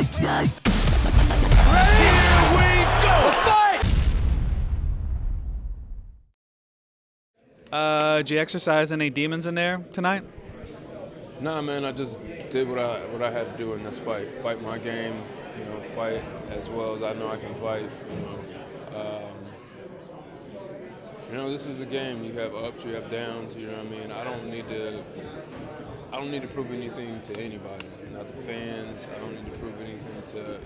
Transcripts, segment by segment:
Did you exercise any demons in there tonight? Nah, man, I just did what I had to do in this fight. Fight my game, fight as well as I know I can fight. This is the game. You have ups, you have downs. You know what I mean? I don't need to prove anything to anybody. Not the fans. I don't need to prove anything to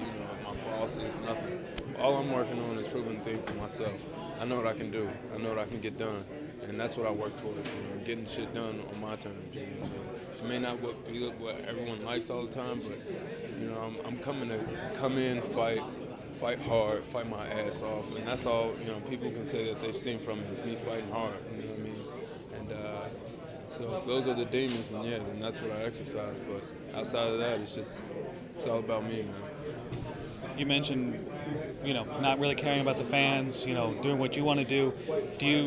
my bosses. Nothing. All I'm working on is proving things to myself. I know what I can do. I know what I can get done. And that's what I work towards, getting shit done on my terms. It may not be what everyone likes all the time, but I'm coming to come in, fight hard, fight my ass off, and that's all people can say that they've seen from me is me fighting hard. You know what I mean? And so if those are the demons, then that's what I exercise. But outside of that, it's all about me, man. You mentioned, not really caring about the fans, doing what you want to do.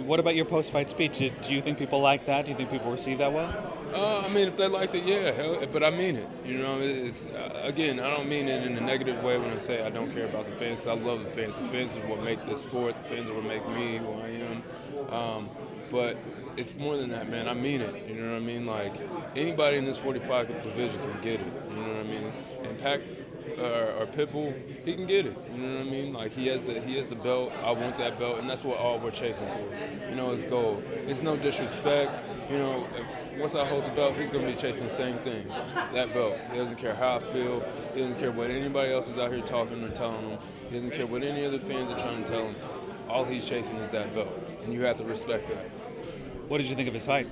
What about your post-fight speech? Do you think people like that? Do you think people receive that well? If they liked it, yeah, hell, but I mean it. Again, I don't mean it in a negative way when I say I don't care about the fans. I love the fans. The fans are what make this sport. The fans are what make me who I am. But it's more than that, man. I mean it. You know what I mean? Like, anybody in this 45 division can get it. You know what I mean? And Pac or Pitbull, he can get it. You know what I mean? Like, he has the belt. I want that belt, and that's what all we're chasing for. It's gold. It's no disrespect. Once I hold the belt, he's gonna be chasing the same thing, that belt. He doesn't care how I feel. He doesn't care what anybody else is out here talking or telling him. He doesn't care what any other fans are trying to tell him. All he's chasing is that belt, and you have to respect that. What did you think of his fight?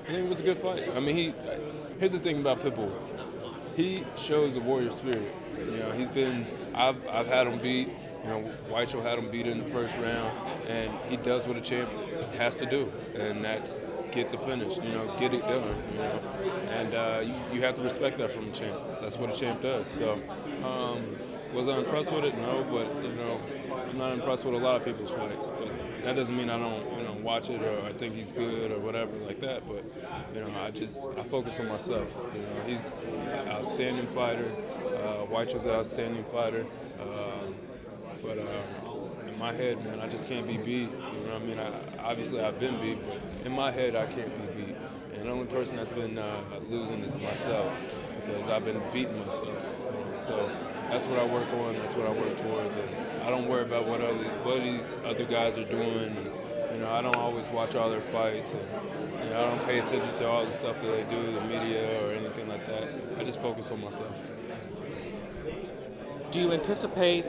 I think it was a good fight. Here's the thing about Pitbull. He shows a warrior spirit. I've had him beat. Whiteshaw had him beat in the first round, and he does what a champ has to do, and that's get the finish. Get it done. And you have to respect that from a champ. That's what a champ does. So, was I impressed with it? No, but I'm not impressed with a lot of people's fights. But that doesn't mean I don't watch it or I think he's good or whatever like that. But I focus on myself. He's an outstanding fighter. Whiteshaw's an outstanding fighter. But in my head, man, I just can't be beat. Obviously I've been beat, but in my head I can't be beat. And the only person that's been losing is myself because I've been beating myself. So that's what I work on. That's what I work towards. And I don't worry about what these other guys are doing. And, I don't always watch all their fights. And, I don't pay attention to all the stuff that they do, the media or anything like that. I just focus on myself. Do you anticipate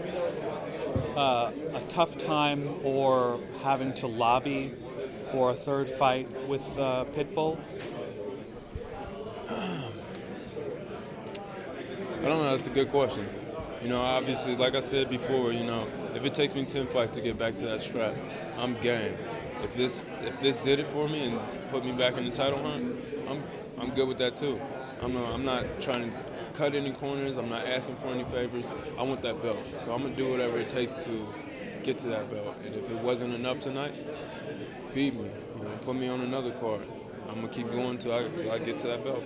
a tough time or having to lobby for a third fight with Pitbull? I don't know. That's a good question. Obviously, like I said before, if it takes me 10 fights to get back to that strap, I'm game. If this did it for me and put me back in the title hunt, I'm good with that too. I'm not trying to cut any corners. I'm not asking for any favors. I want that belt, so I'm gonna do whatever it takes to get to that belt. And if it wasn't enough tonight, feed me. Put me on another card. I'm gonna keep going till I get to that belt.